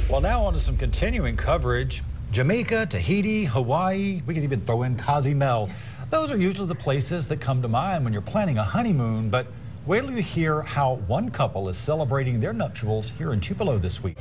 Well, now on to some continuing coverage. Jamaica, Tahiti, Hawaii, we can even throw in Cozumel. Those are usually the places that come to mind when you're planning a honeymoon, but wait till you hear how one couple is celebrating their nuptials here in Tupelo this week.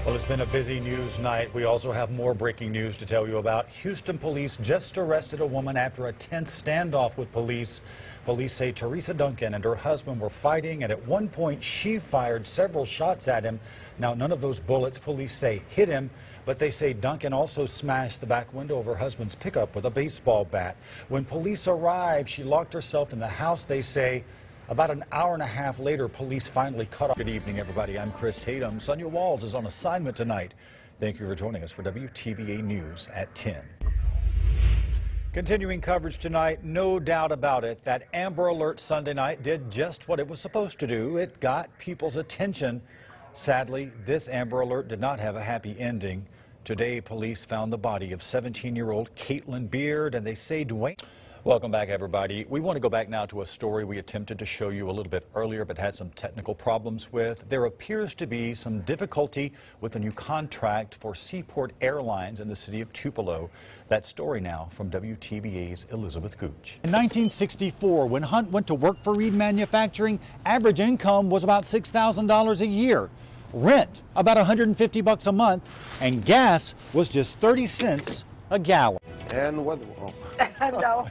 Well, it's been a busy news night. We also have more breaking news to tell you about. Houston police just arrested a woman after a tense standoff with police. Police say Teresa Duncan and her husband were fighting, and at one point she fired several shots at him. Now, none of those bullets, police say, hit him, but they say Duncan also smashed the back window of her husband's pickup with a baseball bat. When police arrived, she locked herself in the house, they say. About an hour and a half later, police finally cut off. Good evening, everybody. I'm Chris Tatum. Sonia Walls is on assignment tonight. Thank you for joining us for WTVA News at 10. Continuing coverage tonight, no doubt about it, that Amber Alert Sunday night did just what it was supposed to do. It got people's attention. Sadly, this Amber Alert did not have a happy ending. Today, police found the body of 17-year-old Caitlin Beard, and they say Dwayne. Welcome back, everybody. We want to go back now to a story we attempted to show you a little bit earlier but had some technical problems with. There appears to be some difficulty with a new contract for Seaport Airlines in the city of Tupelo. That story now from WTVA's Elizabeth Gooch. In 1964, when Hunt went to work for Reed Manufacturing, average income was about $6,000 a year. Rent about $150 a month, and gas was just 30 cents a gallon. And what? Oh. No.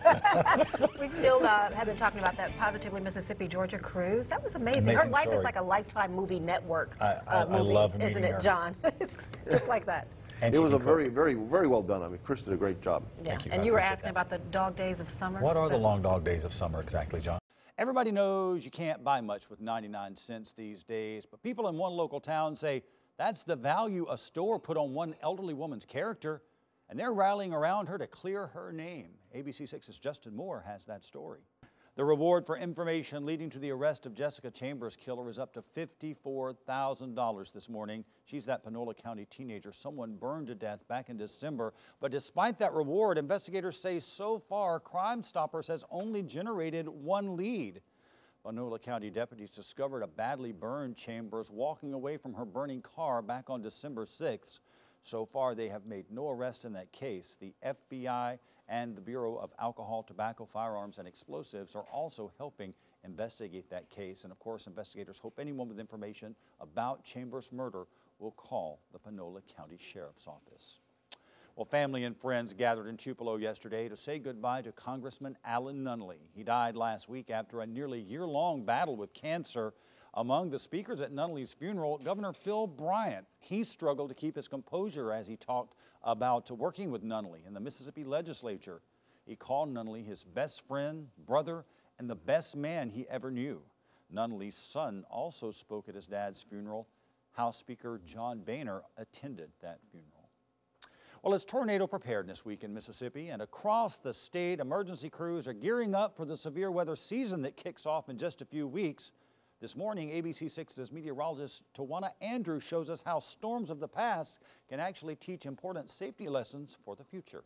We've still have been talking about that Positively Mississippi Georgia cruise. That was amazing. Her life story. is like a Lifetime movie network I movie, love isn't it, her. John? It's just like that. And it was a cook. very well done. I mean, Chris did a great job. Yeah. Thank you. And you were asking about the dog days of summer. What are the long dog days of summer exactly, John? Everybody knows you can't buy much with 99 cents these days, but people in one local town say that's the value a store put on one elderly woman's character, and they're rallying around her to clear her name. ABC 6's Justin Moore has that story. The reward for information leading to the arrest of Jessica Chambers' killer is up to $54,000 this morning. She's that Panola County teenager someone burned to death back in December. But despite that reward, investigators say so far Crime Stoppers has only generated one lead. Panola County deputies discovered a badly burned Chambers walking away from her burning car back on December 6th. So far, they have made no arrest in that case. The FBI and the Bureau of Alcohol, Tobacco, Firearms, and Explosives are also helping investigate that case. And of course, investigators hope anyone with information about Chambers' murder will call the Panola County Sheriff's Office. Well, family and friends gathered in Tupelo yesterday to say goodbye to Congressman Alan Nunley. He died last week after a nearly year-long battle with cancer. Among the speakers at Nunley's funeral, Governor Phil Bryant. He struggled to keep his composure as he talked about working with Nunley in the Mississippi legislature. He called Nunley his best friend, brother, and the best man he ever knew. Nunley's son also spoke at his dad's funeral. House Speaker John Boehner attended that funeral. Well, it's tornado preparedness week in Mississippi, and across the state, emergency crews are gearing up for the severe weather season that kicks off in just a few weeks. This morning, ABC 6's meteorologist Tawana Andrews shows us how storms of the past can actually teach important safety lessons for the future.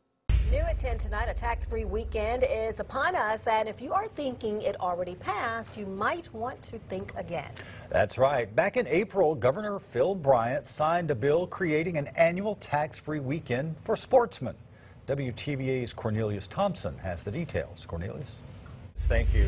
New at 10 tonight, a tax-free weekend is upon us, and if you are thinking it already passed, you might want to think again. That's right. Back in April, Governor Phil Bryant signed a bill creating an annual tax-free weekend for sportsmen. WTVA's Cornelius Thompson has the details. Cornelius? Thank you.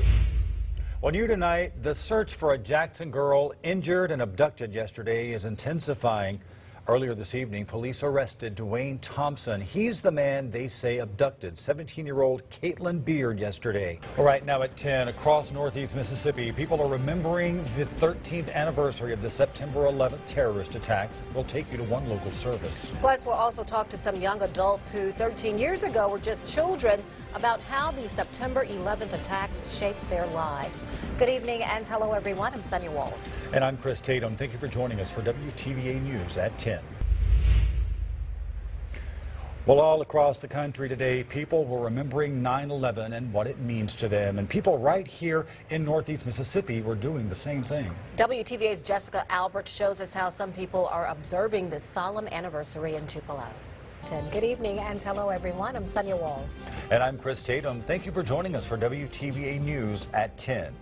Well, new tonight, the search for a Jackson girl injured and abducted yesterday is intensifying. Earlier this evening, police arrested Dwayne Thompson. He's the man they say abducted 17-year-old Caitlin Beard yesterday. All right, now at 10, across northeast Mississippi, people are remembering the 13th anniversary of the September 11th terrorist attacks. We'll take you to one local service. Plus, we'll also talk to some young adults who 13 years ago were just children about how the September 11th attacks shaped their lives. Good evening and hello, everyone. I'm Sonia Walls. And I'm Chris Tatum. Thank you for joining us for WTVA News at 10. Well, all across the country today, people were remembering 9/11 and what it means to them. And people right here in northeast Mississippi were doing the same thing. WTVA's Jessica Albert shows us how some people are observing this solemn anniversary in Tupelo. Good evening and hello, everyone. I'm Sonia Walls. And I'm Chris Tatum. Thank you for joining us for WTVA News at 10.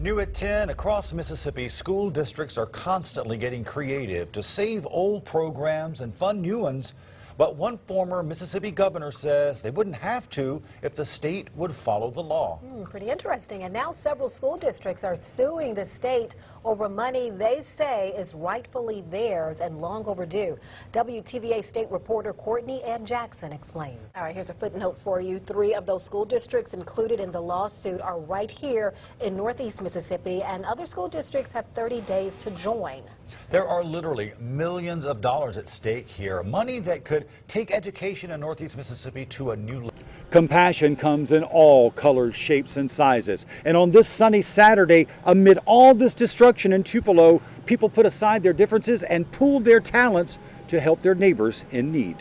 New at 10, across Mississippi, school districts are constantly getting creative to save old programs and fund new ones. But one former Mississippi governor says they wouldn't have to if the state would follow the law. Pretty interesting. And now several school districts are suing the state over money they say is rightfully theirs and long overdue. WTVA state reporter Courtney Ann Jackson explains. All right, here's a footnote for you. 3 of those school districts included in the lawsuit are right here in Northeast Mississippi, and other school districts have 30 days to join. There are literally millions of dollars at stake here, money that could take education in Northeast Mississippi to a new level. Compassion comes in all colors, shapes, and sizes. And on this sunny Saturday, amid all this destruction in Tupelo, people put aside their differences and pooled their talents to help their neighbors in need.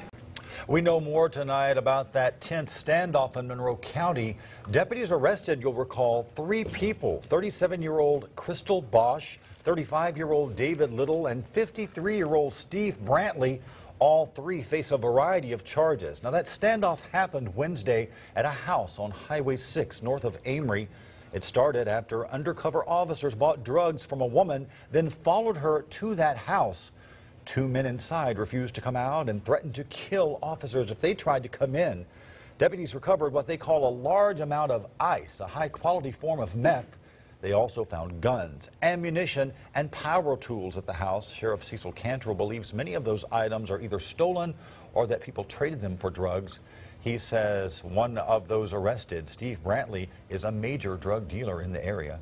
We know more tonight about that tense standoff in Monroe County. Deputies arrested, you'll recall, 3 people: 37-year-old Crystal Bosch, 35-year-old David Little, and 53-year-old Steve Brantley. All 3 face a variety of charges. Now, that standoff happened Wednesday at a house on Highway 6 north of Amory. It started after undercover officers bought drugs from a woman, then followed her to that house. 2 men inside refused to come out and threatened to kill officers if they tried to come in. Deputies recovered what they call a large amount of ice, a high-quality form of meth. They also found guns, ammunition, and power tools at the house. Sheriff Cecil Cantrell believes many of those items are either stolen or that people traded them for drugs. He says one of those arrested, Steve Brantley, is a major drug dealer in the area.